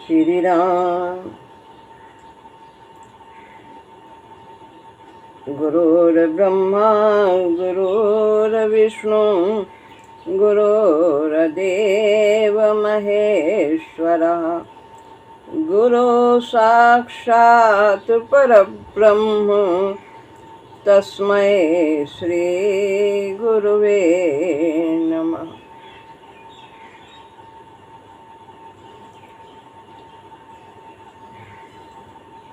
श्री राम। गुरुर्ब्रह्मा गुरुर्विष्णु गुरुर्देव महेश्वरः गुरु साक्षात् परब्रह्म तस्मै श्री गुरुवे नमः।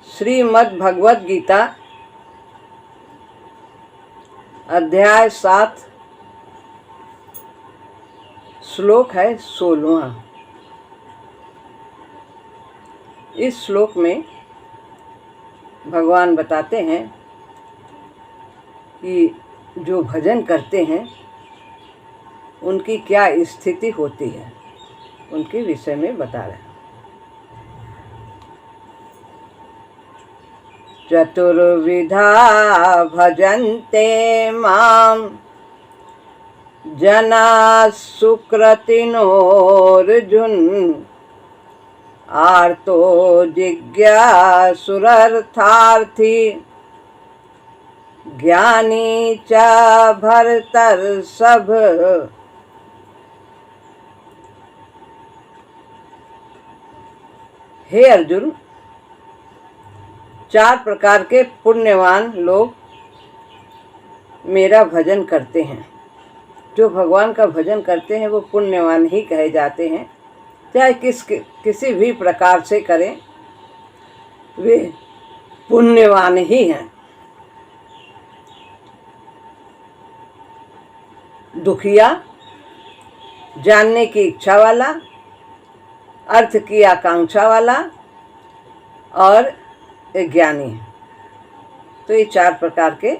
श्रीमद् भगवद गीता अध्याय 7 श्लोक है 16वां। इस श्लोक में भगवान बताते हैं कि जो भजन करते हैं उनकी क्या स्थिति होती है, उनके विषय में बता रहे हैं। चतुर्विधा भजन्ते मां जना सुकृतिनोऽर्जुन आर्तो जिज्ञासुरर्थार्थी ज्ञानी च भरतर्षभ। हे अर्जुन, 4 प्रकार के पुण्यवान लोग मेरा भजन करते हैं। जो भगवान का भजन करते हैं वो पुण्यवान ही कहे जाते हैं। चाहे किसी भी प्रकार से करें, वे पुण्यवान ही हैं। दुखिया, जानने की इच्छा वाला, अर्थ की आकांक्षा वाला और ज्ञानी। तो ये 4 प्रकार के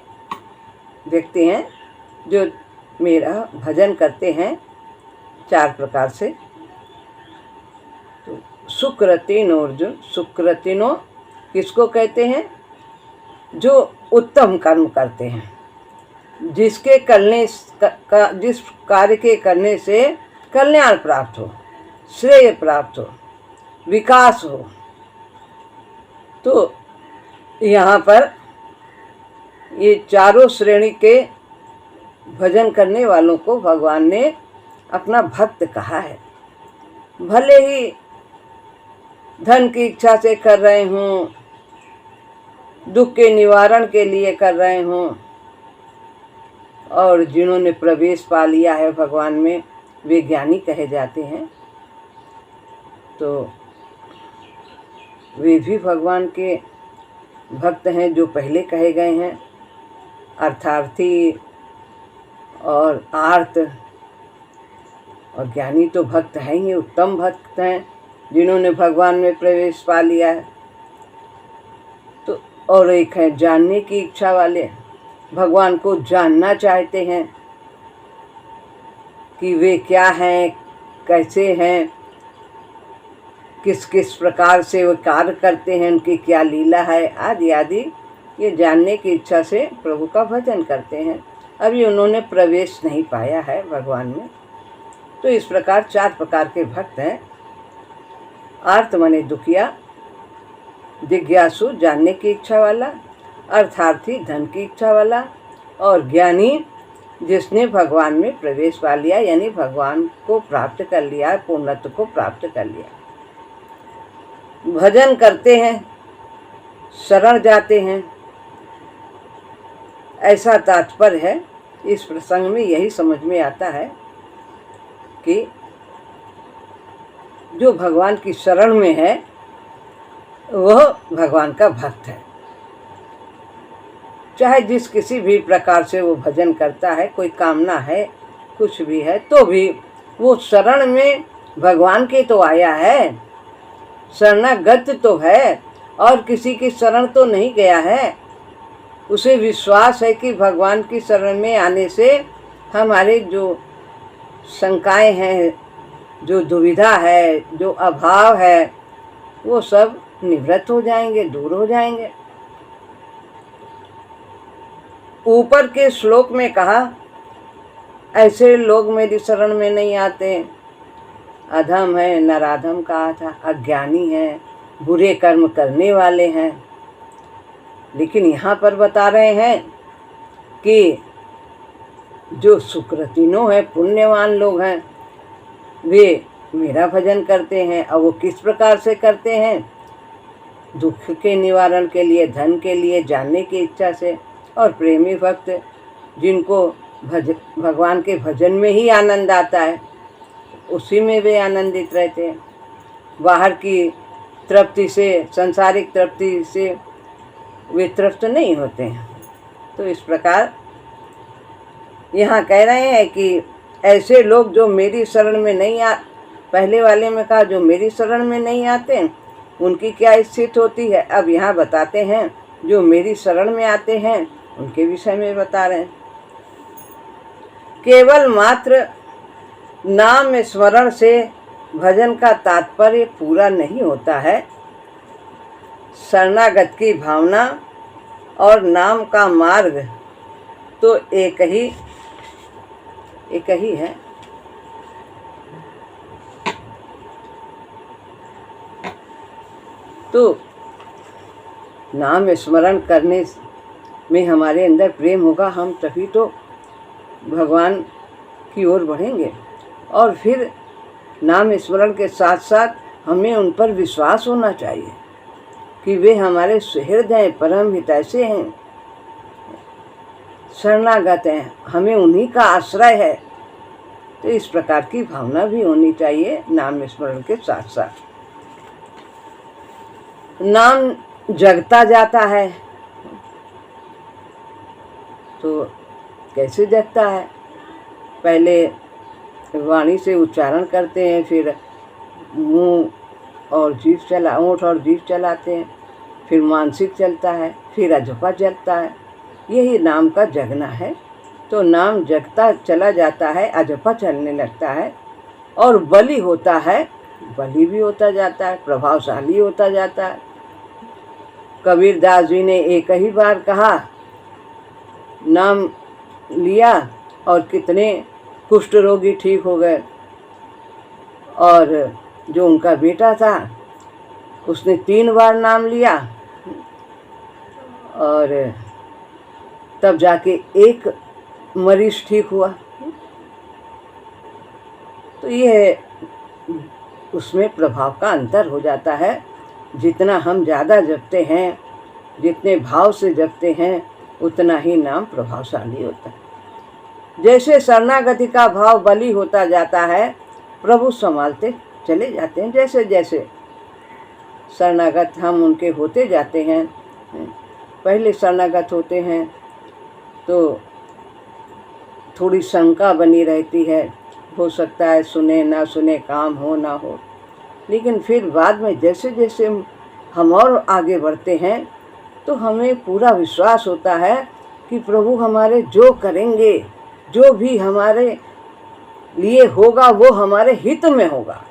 व्यक्ति हैं जो मेरा भजन करते हैं 4 प्रकार से। तो सुकृतिनो अर्जुन, सुकृतिनो किसको कहते हैं? जो उत्तम कर्म करते हैं, जिसके करने का जिस कार्य के करने से कल्याण प्राप्त हो, श्रेय प्राप्त हो, विकास हो। तो यहाँ पर ये चारों श्रेणी के भजन करने वालों को भगवान ने अपना भक्त कहा है। भले ही धन की इच्छा से कर रहे हों, दुख के निवारण के लिए कर रहे हों, और जिन्होंने प्रवेश पा लिया है भगवान में, वे ज्ञानी कहे जाते हैं। तो वे भी भगवान के भक्त हैं जो पहले कहे गए हैं। अर्थार्थी और आर्त और ज्ञानी तो भक्त हैं ही, उत्तम भक्त हैं जिन्होंने भगवान में प्रवेश पा लिया है। तो और एक है जानने की इच्छा वाले, भगवान को जानना चाहते हैं कि वे क्या हैं, कैसे हैं, किस किस प्रकार से वो कार्य करते हैं, उनकी क्या लीला है, आदि आदि। ये जानने की इच्छा से प्रभु का भजन करते हैं। अभी उन्होंने प्रवेश नहीं पाया है भगवान में। तो इस प्रकार 4 प्रकार के भक्त हैं। आर्त माने दुखिया, जिज्ञासु जानने की इच्छा वाला, अर्थार्थी धन की इच्छा वाला, और ज्ञानी जिसने भगवान में प्रवेश पा लिया, यानी भगवान को प्राप्त कर लिया, पूर्णत्व को प्राप्त कर लिया। भजन करते हैं, शरण जाते हैं, ऐसा तात्पर्य है। इस प्रसंग में यही समझ में आता है कि जो भगवान की शरण में है वह भगवान का भक्त है। चाहे जिस किसी भी प्रकार से वो भजन करता है, कोई कामना है, कुछ भी है, तो भी वो शरण में भगवान के तो आया है, शरणागत तो है, और किसी की शरण तो नहीं गया है। उसे विश्वास है कि भगवान की शरण में आने से हमारे जो शंकाएं हैं, जो दुविधा है, जो अभाव है, वो सब निवृत्त हो जाएंगे, दूर हो जाएंगे। ऊपर के श्लोक में कहा ऐसे लोग मेरी शरण में नहीं आते, अधम है, नराधम कहा था, अज्ञानी है, बुरे कर्म करने वाले हैं। लेकिन यहाँ पर बता रहे हैं कि जो सुकृतिनो है, पुण्यवान लोग हैं, वे मेरा भजन करते हैं। और वो किस प्रकार से करते हैं? दुख के निवारण के लिए, धन के लिए, जानने की इच्छा से। और प्रेमी भक्त जिनको भगवान के भजन में ही आनंद आता है, उसी में वे आनंदित रहते हैं। बाहर की तृप्ति से, सांसारिक तृप्ति से वे तृप्त नहीं होते हैं। तो इस प्रकार यहाँ कह रहे हैं कि ऐसे लोग जो मेरी शरण में नहीं पहले वाले में कहा जो मेरी शरण में नहीं आते, उनकी क्या स्थिति होती है। अब यहाँ बताते हैं जो मेरी शरण में आते हैं उनके विषय में बता रहे हैं। केवल मात्र नाम स्मरण से भजन का तात्पर्य पूरा नहीं होता है। शरणागत की भावना और नाम का मार्ग तो एक ही है। तो नाम स्मरण करने में हमारे अंदर प्रेम होगा, हम तभी तो भगवान की ओर बढ़ेंगे। और फिर नाम स्मरण के साथ साथ हमें उन पर विश्वास होना चाहिए कि वे हमारे सुहृद हैं, परम हितैषी हैं, शरणागत हैं, हमें उन्हीं का आश्रय है। तो इस प्रकार की भावना भी होनी चाहिए नाम स्मरण के साथ साथ। नाम जगता जाता है, तो कैसे जगता है? पहले वाणी से उच्चारण करते हैं, फिर मुंह और जीभ ओंठ और जीभ चलाते हैं, फिर मानसिक चलता है, फिर अजपा चलता है। यही नाम का जगना है। तो नाम जगता चला जाता है, अजपा चलने लगता है और बलि होता है, बलि भी होता जाता है, प्रभावशाली होता जाता है। कबीरदास जी ने एक ही बार कहा, नाम लिया और कितने कुष्ठ रोगी ठीक हो गए। और जो उनका बेटा था उसने 3 बार नाम लिया और तब जाके एक मरीज ठीक हुआ। तो ये उसमें प्रभाव का अंतर हो जाता है। जितना हम ज़्यादा जपते हैं, जितने भाव से जपते हैं, उतना ही नाम प्रभावशाली होता है। जैसे शरणागति का भाव बलि होता जाता है, प्रभु संभालते चले जाते हैं। जैसे जैसे शरणागत हम उनके होते जाते हैं, पहले शरणागत होते हैं तो थोड़ी शंका बनी रहती है, हो सकता है सुने ना सुने, काम हो ना हो। लेकिन फिर बाद में जैसे जैसे हम और आगे बढ़ते हैं तो हमें पूरा विश्वास होता है कि प्रभु हमारे जो करेंगे, जो भी हमारे लिए होगा, वो हमारे हित में होगा।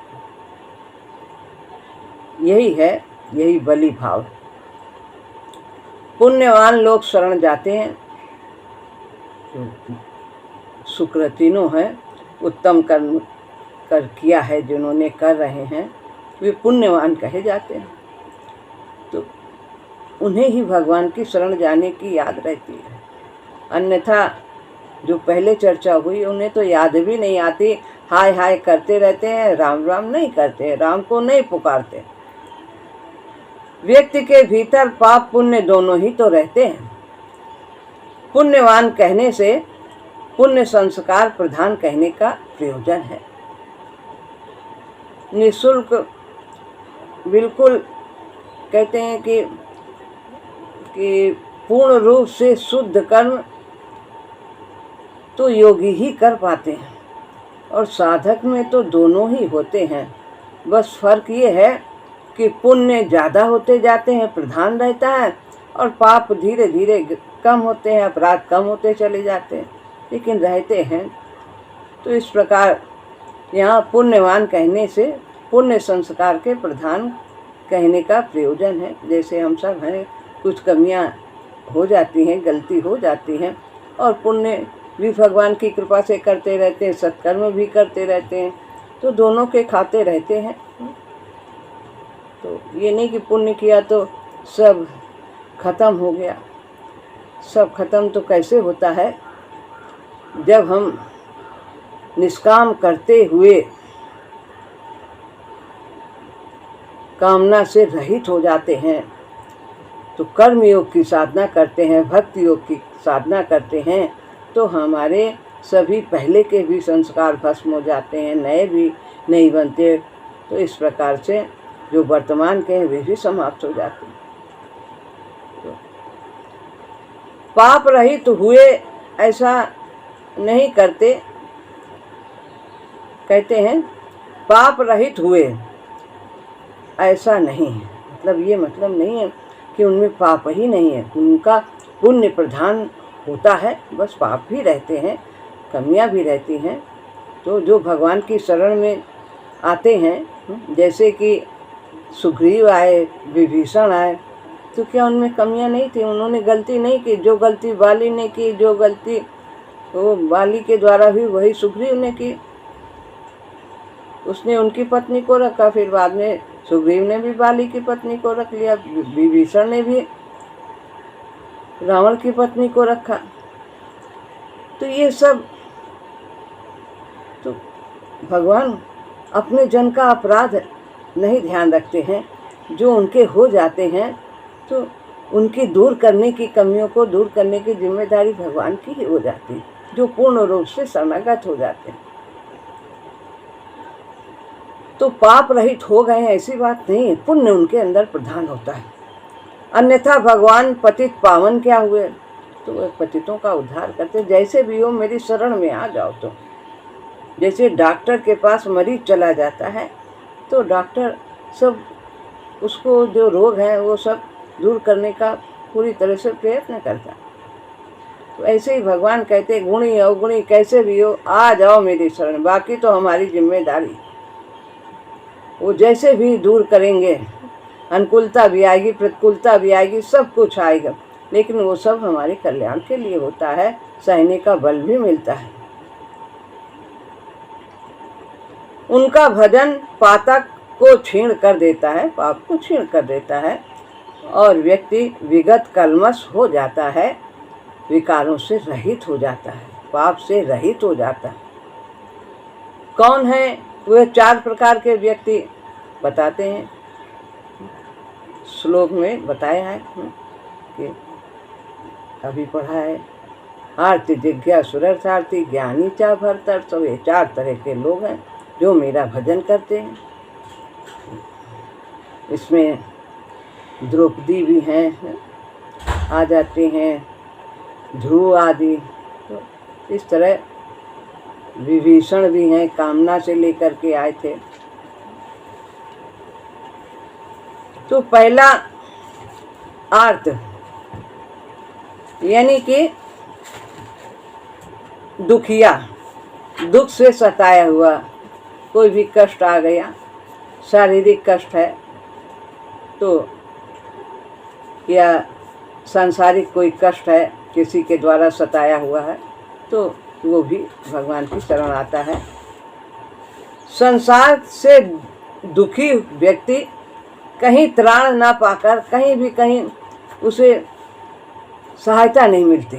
यही है, यही बलि भाव। पुण्यवान लोग शरण जाते हैं, सुकृतिनो है, उत्तम कर्म किया है जिन्होंने, कर रहे हैं, वे पुण्यवान कहे जाते हैं। तो उन्हें ही भगवान की शरण जाने की याद रहती है। अन्यथा जो पहले चर्चा हुई उन्हें तो याद भी नहीं आती, हाय हाय करते रहते हैं, राम राम नहीं करते, राम को नहीं पुकारते। व्यक्ति के भीतर पाप पुण्य दोनों ही तो रहते हैं। पुण्यवान कहने से पुण्य संस्कार प्रधान कहने का प्रयोजन है। निःशुल्क बिल्कुल कहते हैं कि पूर्ण रूप से शुद्ध कर्म तो योगी ही कर पाते हैं, और साधक में तो दोनों ही होते हैं। बस फर्क ये है कि पुण्य ज़्यादा होते जाते हैं, प्रधान रहता है, और पाप धीरे धीरे कम होते हैं, अपराध कम होते चले जाते हैं, लेकिन रहते हैं। तो इस प्रकार यहाँ पुण्यवान कहने से पुण्य संस्कार के प्रधान कहने का प्रयोजन है। जैसे हम सब हैं, कुछ कमियाँ हो जाती हैं, गलती हो जाती हैं, और पुण्य भी भगवान की कृपा से करते रहते हैं, सत्कर्म भी करते रहते हैं, तो दोनों के खाते रहते हैं। तो ये नहीं कि पुण्य किया तो सब खत्म हो गया। सब खत्म तो कैसे होता है, जब हम निष्काम करते हुए कामना से रहित हो जाते हैं, तो कर्म योग की साधना करते हैं, भक्ति योग की साधना करते हैं, तो हमारे सभी पहले के भी संस्कार भस्म हो जाते हैं, नए भी नहीं बनते। तो इस प्रकार से जो वर्तमान के हैं वे भी समाप्त हो जाते हैं। तो पाप रहित हुए ऐसा नहीं करते, कहते हैं पाप रहित हुए ऐसा नहीं है। मतलब ये मतलब नहीं है कि उनमें पाप ही नहीं है, उनका पुण्य प्रधान होता है, बस पाप भी रहते हैं, कमियां भी रहती हैं। तो जो भगवान की शरण में आते हैं, जैसे कि सुग्रीव आए, विभीषण आए, तो क्या उनमें कमियां नहीं थी? उन्होंने गलती नहीं की। जो गलती बाली ने की, जो गलती वो बाली के द्वारा भी वही सुग्रीव ने की। उसने उनकी पत्नी को रखा, फिर बाद में सुग्रीव ने भी बाली की पत्नी को रख लिया, विभीषण ने भी रावण की पत्नी को रखा। तो ये सब तो भगवान अपने जन का अपराध नहीं ध्यान रखते हैं। जो उनके हो जाते हैं तो उनकी दूर करने की, कमियों को दूर करने की जिम्मेदारी भगवान की ही हो जाती है, जो पूर्ण रूप से शरणागत हो जाते हैं। तो पाप रहित हो गए ऐसी बात नहीं है, पुण्य उनके अंदर प्रधान होता है। अन्यथा भगवान पतित पावन क्या हुए? तो वे पतितों का उद्धार करते, जैसे भी हो मेरी शरण में आ जाओ। तो जैसे डॉक्टर के पास मरीज चला जाता है तो डॉक्टर सब उसको जो रोग है वो सब दूर करने का पूरी तरह से प्रयत्न करता है। तो ऐसे ही भगवान कहते गुणी अवगुणी कैसे भी हो आ जाओ मेरी शरण, बाकी तो हमारी जिम्मेदारी। वो जैसे भी दूर करेंगे, अनुकूलता भी आएगी, प्रतिकूलता भी आएगी, सब कुछ आएगा, लेकिन वो सब हमारे कल्याण के लिए होता है, सहने का बल भी मिलता है। उनका भजन पातक को छीण कर देता है, पाप को छीण कर देता है, और व्यक्ति विगत कलमश हो जाता है, विकारों से रहित हो जाता है, पाप से रहित हो जाता है। कौन है वे 4 प्रकार के व्यक्ति? बताते हैं, श्लोक में बताया है कि अभी पढ़ा है, आर्ति जिज्ञा सुरर्थार्थी ज्ञानी चा भरतर। तो ये 4 तरह के लोग हैं जो मेरा भजन करते हैं। इसमें द्रौपदी भी हैं, आ जाते हैं, ध्रुव आदि। तो इस तरह विभीषण भी हैं, कामना से लेकर के आए थे। तो पहला आर्त यानी कि दुखिया, दुख से सताया हुआ, कोई भी कष्ट आ गया, शारीरिक कष्ट है तो, या सांसारिक कोई कष्ट है, किसी के द्वारा सताया हुआ है, तो वो भी भगवान की शरण आता है। संसार से दुखी व्यक्ति कहीं त्राण ना पाकर, कहीं उसे सहायता नहीं मिलती,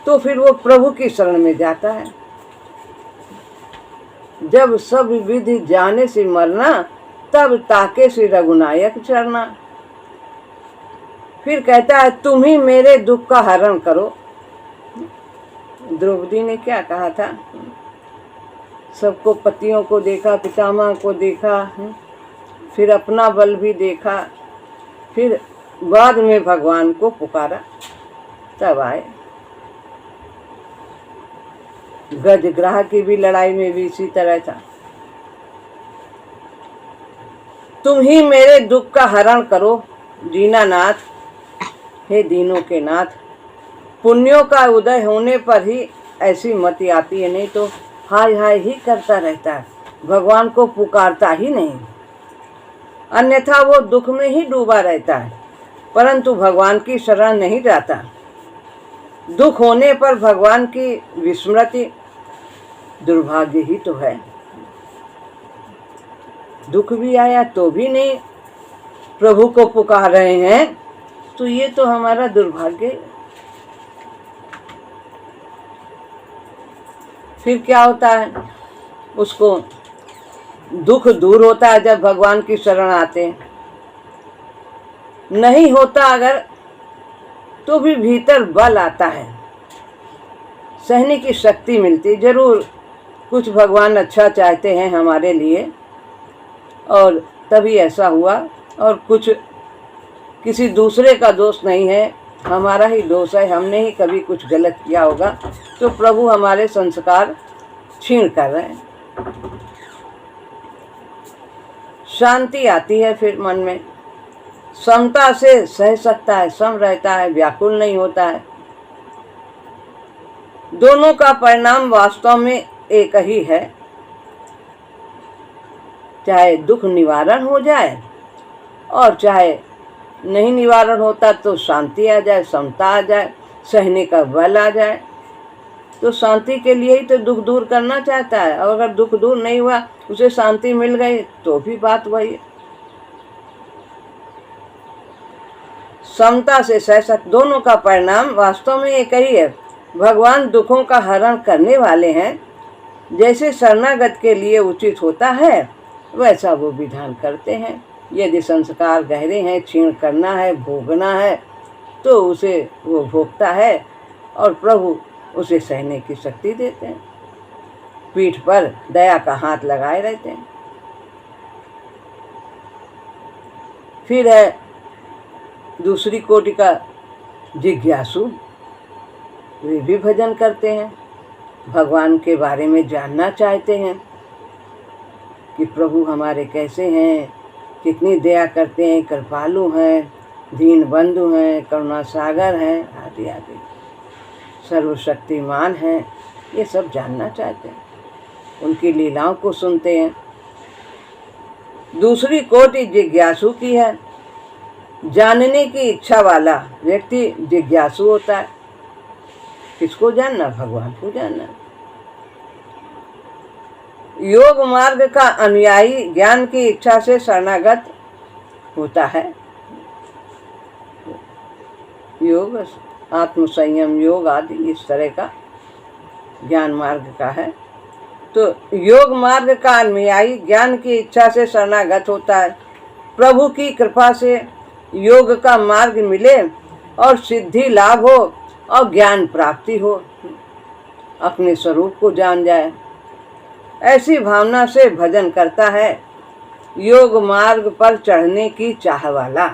तो फिर वो प्रभु की शरण में जाता है। जब सब विधि जाने से मरना, तब ताके से रघुनायक चरना। फिर कहता है तुम ही मेरे दुख का हरण करो। द्रौपदी ने क्या कहा था? सबको, पतियों को देखा, पितामह को देखा, फिर अपना बल भी देखा, फिर बाद में भगवान को पुकारा, तब आए। गजग्राह की भी लड़ाई में भी इसी तरह था, तुम ही मेरे दुख का हरण करो दीनानाथ, हे दीनों के नाथ। पुण्यों का उदय होने पर ही ऐसी मति आती है, नहीं तो हाय हाय ही करता रहता है, भगवान को पुकारता ही नहीं। अन्यथा वो दुख में ही डूबा रहता है, परंतु भगवान की शरण नहीं जाता। दुख होने पर भगवान की विस्मृति दुर्भाग्य ही तो है। दुख भी आया तो भी नहीं प्रभु को पुकार रहे हैं, तो ये तो हमारा दुर्भाग्य है। फिर क्या होता है, उसको दुख दूर होता है जब भगवान की शरण आते हैं। नहीं होता अगर तो भी भीतर बल आता है, सहने की शक्ति मिलती। जरूर कुछ भगवान अच्छा चाहते हैं हमारे लिए और तभी ऐसा हुआ, और कुछ किसी दूसरे का दोष नहीं है, हमारा ही दोष है। हमने ही कभी कुछ गलत किया होगा तो प्रभु हमारे संस्कार छीण कर रहे हैं। शांति आती है फिर मन में, समता से सह सकता है, सम रहता है, व्याकुल नहीं होता है। दोनों का परिणाम वास्तव में एक ही है, चाहे दुख निवारण हो जाए और चाहे नहीं निवारण होता तो शांति आ जाए, समता आ जाए, सहने का बल आ जाए। तो शांति के लिए ही तो दुख दूर करना चाहता है, और अगर दुख दूर नहीं हुआ, उसे शांति मिल गई तो भी बात वही है। समता से सह सकते, दोनों का परिणाम वास्तव में एक ही है। भगवान दुखों का हरण करने वाले हैं। जैसे शरणागत के लिए उचित होता है वैसा वो विधान करते हैं। यदि संस्कार गहरे हैं, क्षीण करना है, भोगना है, तो उसे वो भोगता है और प्रभु उसे सहने की शक्ति देते हैं, पीठ पर दया का हाथ लगाए रहते हैं। फिर है दूसरी कोटि का जिज्ञासु, वे भी भजन करते हैं, भगवान के बारे में जानना चाहते हैं कि प्रभु हमारे कैसे हैं, कितनी दया करते हैं, कृपालु हैं, दीन बंधु हैं, करुणा सागर हैं, आदि आदि, सर्वशक्तिमान हैं। ये सब जानना चाहते हैं, उनकी लीलाओं को सुनते हैं। दूसरी कोटि जिज्ञासु की है, जानने की इच्छा वाला व्यक्ति जिज्ञासु होता है। किसको जानना? भगवान को जानना। योग मार्ग का अनुयायी ज्ञान की इच्छा से शरणागत होता है। योग, आत्मसंयम योग आदि इस तरह का ज्ञान मार्ग का है। तो योग मार्ग का अनुयायी ज्ञान की इच्छा से शरणागत होता है। प्रभु की कृपा से योग का मार्ग मिले और सिद्धि लाभ हो और ज्ञान प्राप्ति हो, अपने स्वरूप को जान जाए, ऐसी भावना से भजन करता है योग मार्ग पर चढ़ने की चाह वाला।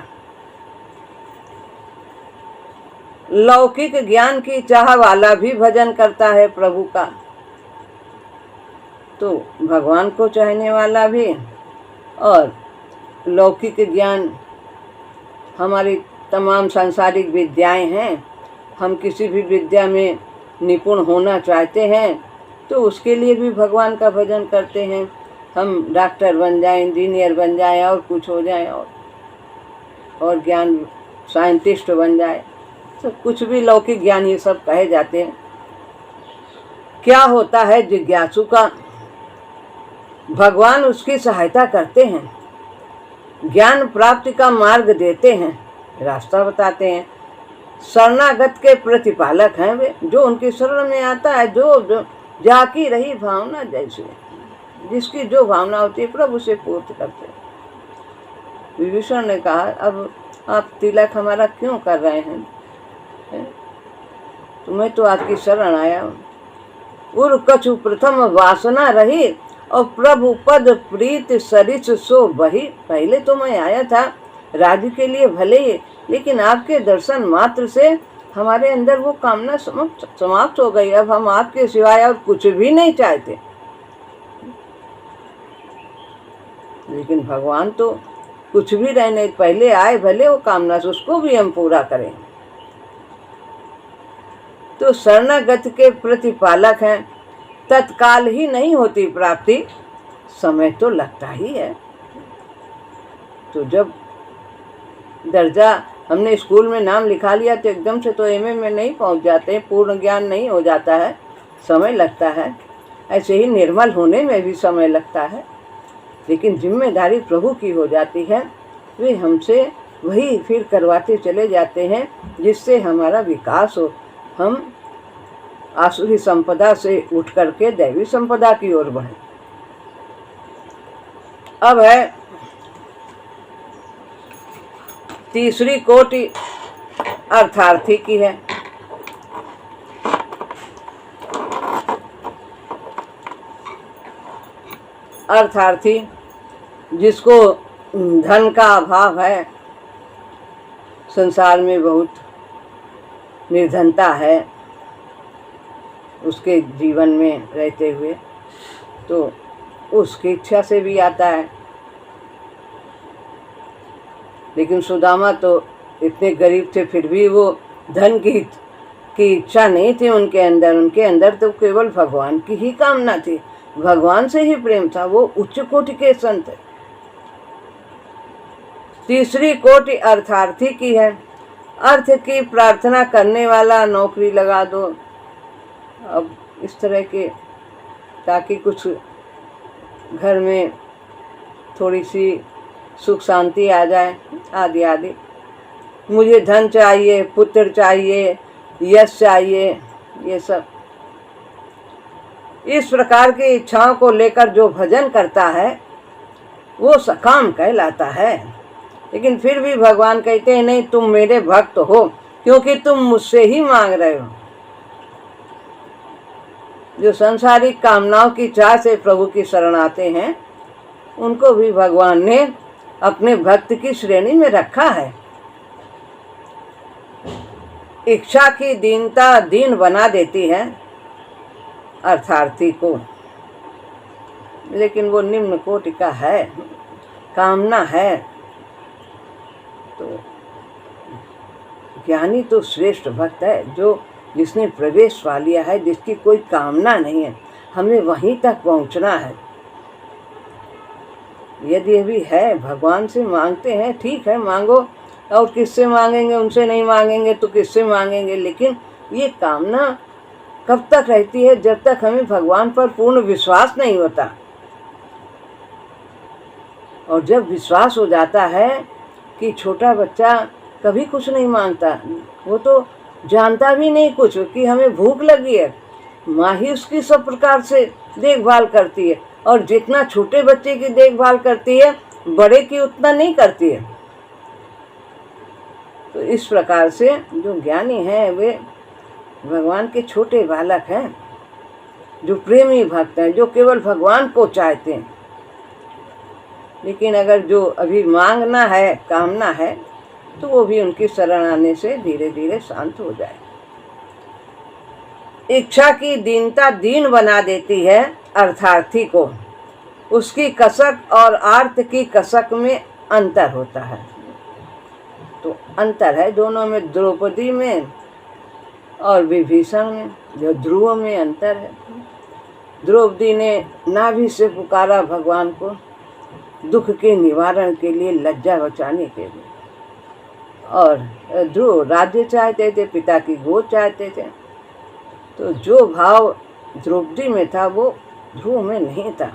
लौकिक ज्ञान की चाह वाला भी भजन करता है प्रभु का, तो भगवान को चाहने वाला भी और लौकिक ज्ञान, हमारी तमाम सांसारिक विद्याएं हैं, हम किसी भी विद्या में निपुण होना चाहते हैं तो उसके लिए भी भगवान का भजन करते हैं। हम डॉक्टर बन जाएं, इंजीनियर बन जाएं और कुछ हो जाएं और ज्ञान साइंटिस्ट बन जाए, सब कुछ भी लौकिक ज्ञान ये सब कहे जाते हैं। क्या होता है जिज्ञासु का? भगवान उसकी सहायता करते हैं, ज्ञान प्राप्ति का मार्ग देते हैं, रास्ता बताते हैं। शरणागत के प्रतिपालक हैं वे, जो उनकी शरण में आता है, जो जाकी रही भावना, जैसे जिसकी जो भावना होती है प्रभु से पूर्ति करते हैं। विभीषण ने कहा, अब आप तिलक हमारा क्यों कर रहे हैं? तुम्हें तो आपकी शरण आया हूँ। उर कछु प्रथम वासना रही और प्रभु पद प्रीत सरिस सो बही। पहले तो मैं आया था राज्य के लिए भले ही, लेकिन आपके दर्शन मात्र से हमारे अंदर वो कामना समाप्त हो गई। अब हम आपके सिवाय और कुछ भी नहीं चाहते। लेकिन भगवान तो कुछ भी रहने, पहले आए भले वो कामना से, उसको भी हम पूरा करें। तो शरणागत के प्रतिपालक हैं। तत्काल ही नहीं होती प्राप्ति, समय तो लगता ही है। तो जब दर्जा हमने स्कूल में नाम लिखा लिया तो एकदम से तो एमए में नहीं पहुंच जाते, पूर्ण ज्ञान नहीं हो जाता है, समय लगता है। ऐसे ही निर्मल होने में भी समय लगता है। लेकिन जिम्मेदारी प्रभु की हो जाती है। वे हमसे वही फिर करवाते चले जाते हैं जिससे हमारा विकास हो, हम आसुरी संपदा से उठ करके दैवी संपदा की ओर बढ़े। अब है तीसरी कोटि अर्थार्थी की है। अर्थार्थी जिसको धन का अभाव है, संसार में बहुत निर्धनता है उसके जीवन में रहते हुए, तो उसकी इच्छा से भी आता है। लेकिन सुदामा तो इतने गरीब थे, फिर भी वो धन की इच्छा नहीं थी उनके अंदर तो केवल भगवान की ही कामना थी, भगवान से ही प्रेम था। वो उच्च कोटि के संत है। तीसरी कोटि अर्थार्थी की है। अर्थ की प्रार्थना करने वाला, नौकरी लगा दो, अब इस तरह के, ताकि कुछ घर में थोड़ी सी सुख शांति आ जाए, आदि आदि। मुझे धन चाहिए, पुत्र चाहिए, यश चाहिए, ये सब इस प्रकार की इच्छाओं को लेकर जो भजन करता है वो सकाम कहलाता है। लेकिन फिर भी भगवान कहते हैं नहीं, तुम मेरे भक्त हो क्योंकि तुम मुझसे ही मांग रहे हो। जो संसारिक कामनाओं की चाह से प्रभु की शरण आते हैं उनको भी भगवान ने अपने भक्त की श्रेणी में रखा है। इच्छा की दीनता दीन बना देती है अर्थार्थी को, लेकिन वो निम्न कोटि का है, कामना है। तो ज्ञानी तो श्रेष्ठ भक्त है, जो जिसने प्रवेश पा लिया है, जिसकी कोई कामना नहीं है, हमें वहीं तक पहुंचना है। यदि अभी है, भगवान से मांगते हैं, ठीक है मांगो, और किससे मांगेंगे, उनसे नहीं मांगेंगे तो किससे मांगेंगे। लेकिन ये कामना कब तक रहती है, जब तक हमें भगवान पर पूर्ण विश्वास नहीं होता। और जब विश्वास हो जाता है कि छोटा बच्चा कभी कुछ नहीं मांगता, वो तो जानता भी नहीं कुछ कि हमें भूख लगी है, माँ ही उसकी सब प्रकार से देखभाल करती है, और जितना छोटे बच्चे की देखभाल करती है बड़े की उतना नहीं करती है। तो इस प्रकार से जो ज्ञानी हैं वे भगवान के छोटे बालक हैं, जो प्रेमी भक्त हैं, जो केवल भगवान को चाहते हैं। लेकिन अगर जो अभी मांगना है, कामना है, तो वो भी उनकी शरण आने से धीरे धीरे शांत हो जाए। इच्छा की दीनता दीन बना देती है अर्थार्थी को। उसकी कसक और आर्त की कसक में अंतर होता है। तो अंतर है दोनों में, द्रौपदी में और विभीषण में, जो ध्रुव में अंतर है। द्रौपदी ने नाभि से पुकारा भगवान को दुख के निवारण के लिए, लज्जा बचाने के लिए, और ध्रुव राज्य चाहते थे, पिता की गोद चाहते थे। तो जो भाव द्रौपदी में था वो ध्रुव में नहीं था,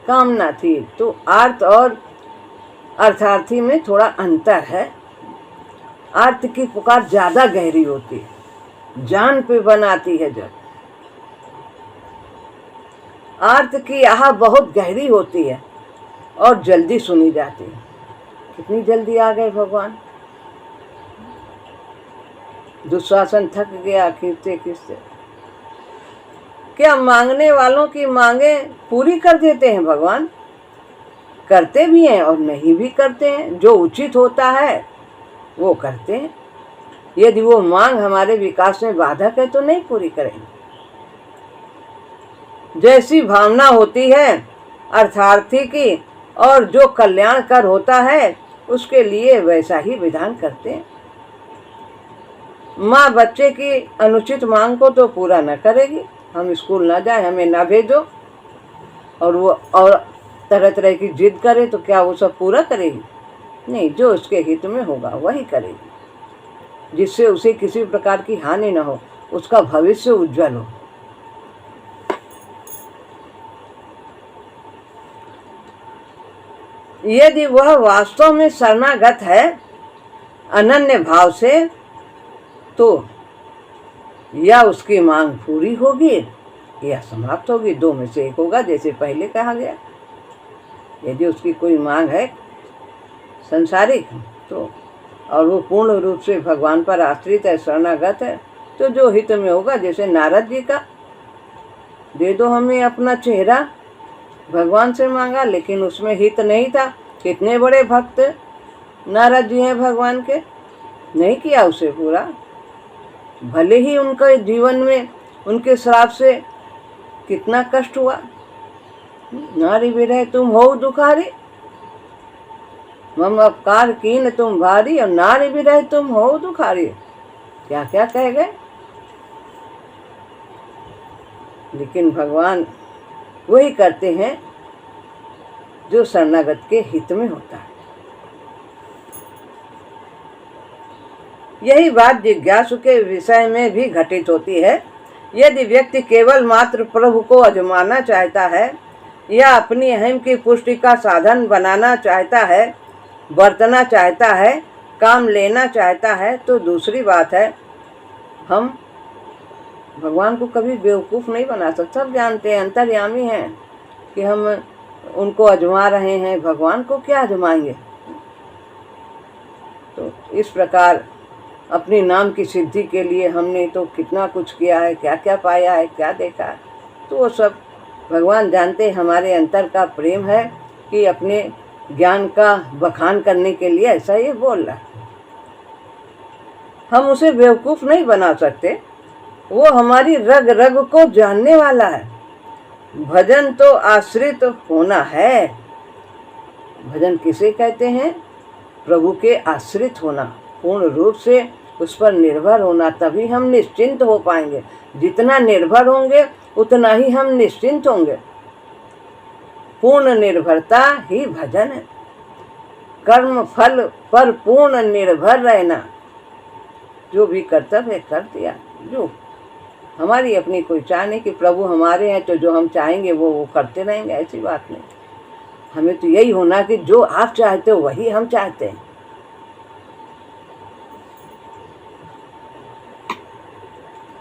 कामना थी। तो आर्त और अर्थार्थी में थोड़ा अंतर है। आर्त की पुकार ज़्यादा गहरी होती है, जान पे बनाती है। जब आर्त की आह बहुत गहरी होती है और जल्दी सुनी जाती है। कितनी जल्दी आ गए भगवान। दुशासन थक गया खींचते खींचते। क्या मांगने वालों की मांगे पूरी कर देते हैं भगवान? करते भी हैं और नहीं भी करते हैं। जो उचित होता है वो करते हैं। यदि वो मांग हमारे विकास में बाधक है तो नहीं पूरी करेंगे। जैसी भावना होती है अर्थार्थी की और जो कल्याणकर होता है उसके लिए वैसा ही विधान करते हैं। माँ बच्चे की अनुचित मांग को तो पूरा न करेगी। हम स्कूल ना जाए, हमें ना भेजो, और वो और तरह तरह की जिद करे तो क्या वो सब पूरा करेगी? नहीं, जो उसके हित में होगा वही करेगी, जिससे उसे किसी प्रकार की हानि न हो, उसका भविष्य उज्जवल हो। यदि वह वास्तव में शरणागत है अनन्य भाव से, तो या उसकी मांग पूरी होगी या समाप्त होगी, दो में से एक होगा, जैसे पहले कहा गया। यदि उसकी कोई मांग है संसारिक तो, और वो पूर्ण रूप से भगवान पर आश्रित है, शरणागत है, तो जो हित में होगा, जैसे नारद जी का, दे दो हमें अपना चेहरा, भगवान से मांगा लेकिन उसमें हित नहीं था। कितने बड़े भक्त नारद जी हैं भगवान के, नहीं किया उसे पूरा। भले ही उनके जीवन में उनके श्राप से कितना कष्ट हुआ। नारी विरह तुम हो दुखारी, मम अपकार कीन तुम भारी, और नारी विरह तुम हो दुखारी, क्या क्या कह गए। लेकिन भगवान वही करते हैं जो शरणागत के हित में होता है। यही बात जिज्ञासु के विषय में भी घटित होती है। यदि व्यक्ति केवल मात्र प्रभु को आजमाना चाहता है या अपनी अहम की पुष्टि का साधन बनाना चाहता है, बरतना चाहता है, काम लेना चाहता है, तो दूसरी बात है। हम भगवान को कभी बेवकूफ़ नहीं बना सकते। सब जानते हैं, अंतर्यामी हैं, कि हम उनको आजमा रहे हैं, भगवान को क्या आजमाएंगे। तो इस प्रकार अपनी नाम की सिद्धि के लिए हमने तो कितना कुछ किया है, क्या क्या पाया है, क्या देखा है, तो वो सब भगवान जानते। हमारे अंतर का प्रेम है कि अपने ज्ञान का बखान करने के लिए ऐसा ये बोल रहा है। हम उसे बेवकूफ़ नहीं बना सकते, वो हमारी रग रग को जानने वाला है। भजन तो आश्रित होना है। भजन किसे कहते हैं? प्रभु के आश्रित होना, पूर्ण रूप से उस पर निर्भर होना, तभी हम निश्चिंत हो पाएंगे। जितना निर्भर होंगे उतना ही हम निश्चिंत होंगे। पूर्ण निर्भरता ही भजन है। कर्म फल पर पूर्ण निर्भर रहना, जो भी कर्तव्य है कर दिया। जो हमारी अपनी कोई चाह नहीं कि प्रभु हमारे हैं तो जो हम चाहेंगे वो करते रहेंगे, ऐसी बात नहीं। हमें तो यही होना कि जो आप चाहते हो वही हम चाहते हैं।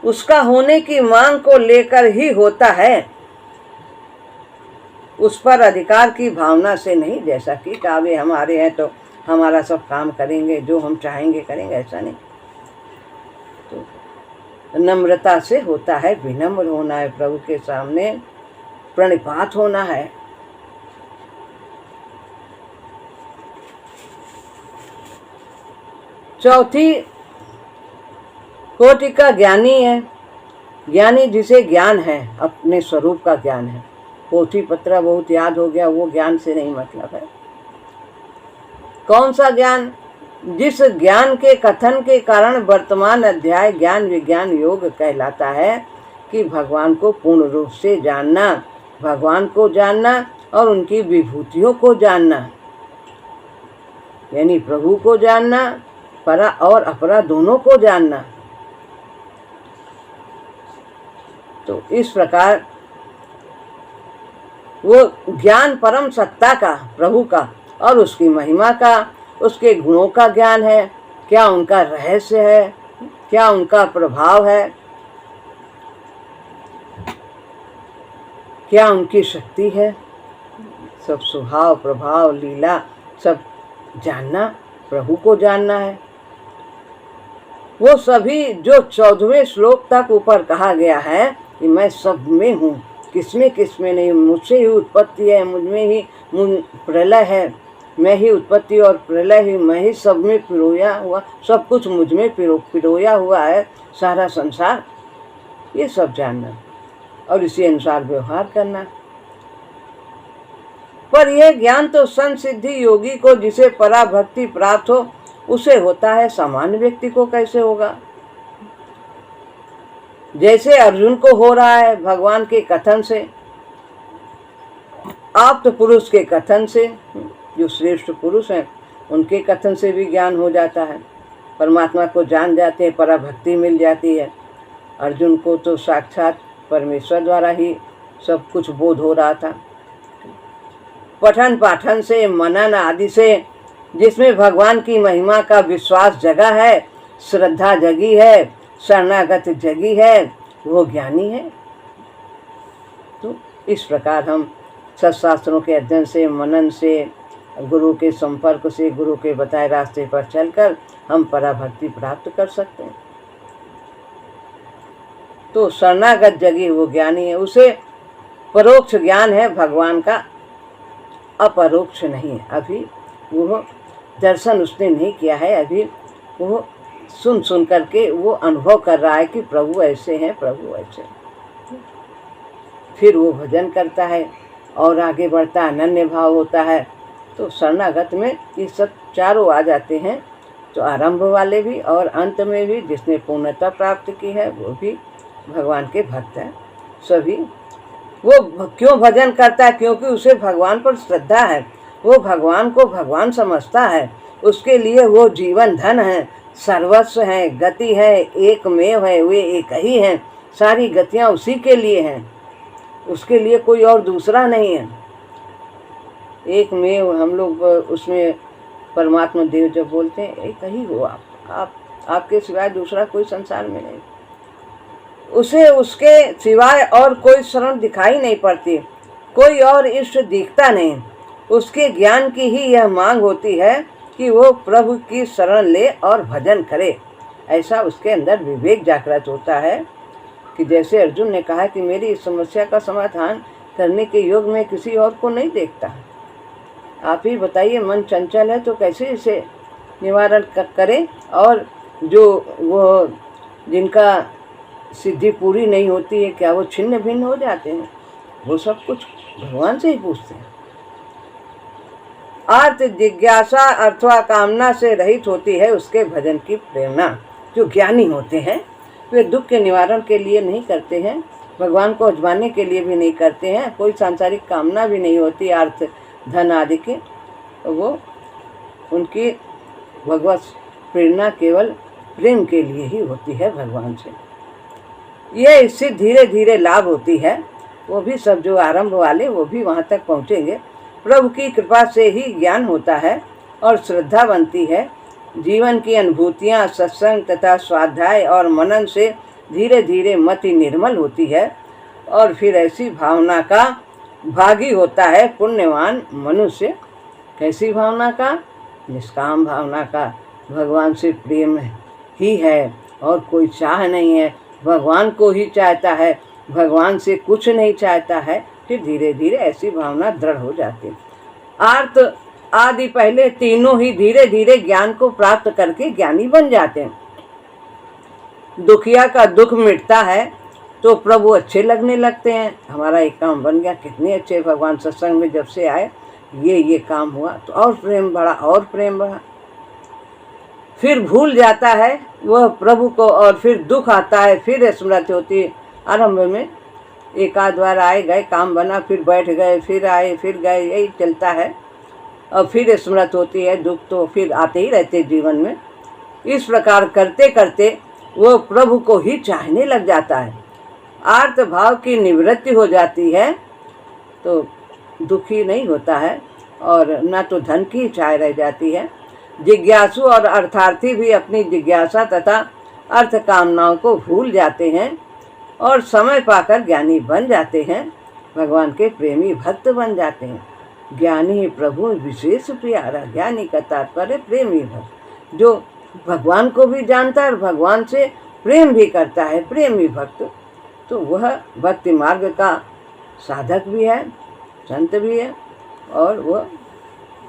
उसका होने की मांग को लेकर ही होता है, उस पर अधिकार की भावना से नहीं। जैसा कि काबे हमारे हैं तो हमारा सब काम करेंगे, जो हम चाहेंगे करेंगे, ऐसा नहीं। तो नम्रता से होता है, विनम्र होना है, प्रभु के सामने प्रणिपात होना है। चौथी कोटि का ज्ञानी है। ज्ञानी जिसे ज्ञान है, अपने स्वरूप का ज्ञान है। पोथी पत्र बहुत याद हो गया, वो ज्ञान से नहीं मतलब है। कौन सा ज्ञान? जिस ज्ञान के कथन के कारण वर्तमान अध्याय ज्ञान विज्ञान योग कहलाता है कि भगवान को पूर्ण रूप से जानना, भगवान को जानना और उनकी विभूतियों को जानना, यानी प्रभु को जानना, परा और अपरा दोनों को जानना। तो इस प्रकार वो ज्ञान परम सत्ता का, प्रभु का और उसकी महिमा का, उसके गुणों का ज्ञान है। क्या उनका रहस्य है, क्या उनका प्रभाव है, क्या उनकी शक्ति है, सब स्वभाव प्रभाव लीला सब जानना, प्रभु को जानना है। वो सभी जो 14वें श्लोक तक ऊपर कहा गया है कि मैं सब में हूँ, किसमें किसमें नहीं, मुझसे ही उत्पत्ति है, मुझमें ही प्रलय है, मैं ही उत्पत्ति और प्रलय ही, मैं ही सब में पिरोया हुआ, सब कुछ मुझ में पिरोया हुआ है, सारा संसार। ये सब जानना और इसी अनुसार व्यवहार करना। पर यह ज्ञान तो संत सिद्धि योगी को, जिसे पराभक्ति प्राप्त हो, उसे होता है। सामान्य व्यक्ति को कैसे होगा? जैसे अर्जुन को हो रहा है भगवान के कथन से, आप्त पुरुष के कथन से, जो श्रेष्ठ पुरुष हैं उनके कथन से भी ज्ञान हो जाता है, परमात्मा को जान जाते हैं, पराभक्ति मिल जाती है। अर्जुन को तो साक्षात परमेश्वर द्वारा ही सब कुछ बोध हो रहा था। पठन पाठन से, मनन आदि से, जिसमें भगवान की महिमा का विश्वास जगा है, श्रद्धा जगी है, शरणागत जगी है, वो ज्ञानी है। तो इस प्रकार हम सत्शास्त्रों के अध्ययन से, मनन से, गुरु के संपर्क से, गुरु के बताए रास्ते पर चलकर हम पराभक्ति प्राप्त कर सकते हैं। तो शरणागत जगी वो ज्ञानी है, उसे परोक्ष ज्ञान है भगवान का, अपरोक्ष नहीं है। अभी वो दर्शन उसने नहीं किया है, अभी वो सुन सुन करके वो अनुभव कर रहा है कि प्रभु ऐसे हैं, प्रभु ऐसे हैं। फिर वो भजन करता है और आगे बढ़ता है, अनन्य भाव होता है। तो शरणागत में ये सब चारों आ जाते हैं। तो आरंभ वाले भी और अंत में भी, जिसने पूर्णता प्राप्त की है वो भी भगवान के भक्त हैं सभी। वो क्यों भजन करता है? क्योंकि उसे भगवान पर श्रद्धा है, वो भगवान को भगवान समझता है, उसके लिए वो जीवन धन है, सर्वस्व है, गति है, एकमेव है, वे एक ही हैं, सारी गतियाँ उसी के लिए हैं, उसके लिए कोई और दूसरा नहीं है। एक में हम लोग उसमें परमात्मा देव जब बोलते हैं, एक ही हो आप आपके सिवाय दूसरा कोई संसार में नहीं, उसे उसके सिवाय और कोई शरण दिखाई नहीं पड़ती, कोई और इष्ट दिखता नहीं। उसके ज्ञान की ही यह मांग होती है कि वो प्रभु की शरण ले और भजन करे। ऐसा उसके अंदर विवेक जागृत होता है कि जैसे अर्जुन ने कहा कि मेरी इस समस्या का समाधान करने के योग में किसी और को नहीं देखता, आप ही बताइए, मन चंचल है तो कैसे इसे निवारण करें। और जो वो जिनका सिद्धि पूरी नहीं होती है, क्या वो छिन्न भिन्न हो जाते हैं? वो सब कुछ भगवान से ही पूछते हैं। अर्थ जिज्ञासा अथवा कामना से रहित होती है उसके भजन की प्रेरणा। जो ज्ञानी होते हैं वे दुख के निवारण के लिए नहीं करते हैं, भगवान को अजमाने के लिए भी नहीं करते हैं, कोई सांसारिक कामना भी नहीं होती अर्थ धन आदि की। वो उनकी भगवत प्रेरणा केवल प्रेम के लिए ही होती है भगवान से। ये इससे धीरे धीरे लाभ होती है। वो भी सब जो आरंभ वाले वो भी वहाँ तक पहुँचेंगे। प्रभु की कृपा से ही ज्ञान होता है और श्रद्धा बनती है। जीवन की अनुभूतियाँ सत्संग तथा स्वाध्याय और मनन से धीरे धीरे मति निर्मल होती है और फिर ऐसी भावना का भागी होता है पुण्यवान मनुष्य। कैसी भावना का? निष्काम भावना का। भगवान से प्रेम ही है और कोई चाह नहीं है, भगवान को ही चाहता है, भगवान से कुछ नहीं चाहता है। फिर धीरे धीरे ऐसी भावना दृढ़ हो जाती है। आर्त आदि पहले तीनों ही धीरे धीरे ज्ञान को प्राप्त करके ज्ञानी बन जाते हैं। दुखिया का दुख मिटता है तो प्रभु अच्छे लगने लगते हैं। हमारा एक काम बन गया, कितने अच्छे भगवान सत्संग में जब से आए ये काम हुआ, तो और प्रेम बढ़ा और प्रेम बढ़ा। फिर भूल जाता है वह प्रभु को और फिर दुख आता है, फिर स्मृति होती है। आरंभ में एक आध बार आए गए, काम बना, फिर बैठ गए, फिर आए, फिर गए, यही चलता है। और फिर स्मृति होती है, दुख तो फिर आते ही रहते जीवन में। इस प्रकार करते करते वो प्रभु को ही चाहने लग जाता है। आर्त भाव की निवृत्ति हो जाती है तो दुखी नहीं होता है और न तो धन की इच्छा रह जाती है। जिज्ञासु और अर्थार्थी भी अपनी जिज्ञासा तथा अर्थ कामनाओं को भूल जाते हैं और समय पाकर ज्ञानी बन जाते हैं, भगवान के प्रेमी भक्त बन जाते हैं। ज्ञानी प्रभु विशेष प्यारा, ज्ञानी का तात्पर्य प्रेमी भक्त, जो भगवान को भी जानता है और भगवान से प्रेम भी करता है, प्रेमी भक्त। तो वह भक्ति मार्ग का साधक भी है, संत भी है और वह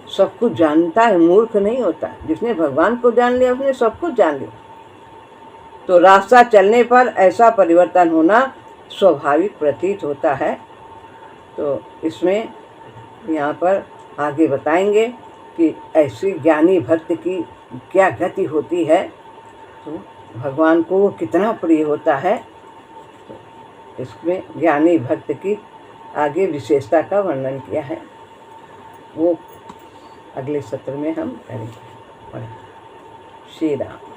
सब कुछ जानता है, मूर्ख नहीं होता। जिसने भगवान को जान लिया उसने सब कुछ जान लिया। तो रास्ता चलने पर ऐसा परिवर्तन होना स्वाभाविक प्रतीत होता है। तो इसमें यहाँ पर आगे बताएंगे कि ऐसी ज्ञानी भक्त की क्या गति होती है, तो भगवान को वो कितना प्रिय होता है। तो इसमें ज्ञानी भक्त की आगे विशेषता का वर्णन किया है, वो अगले सत्र में हम करेंगे। श्री राम।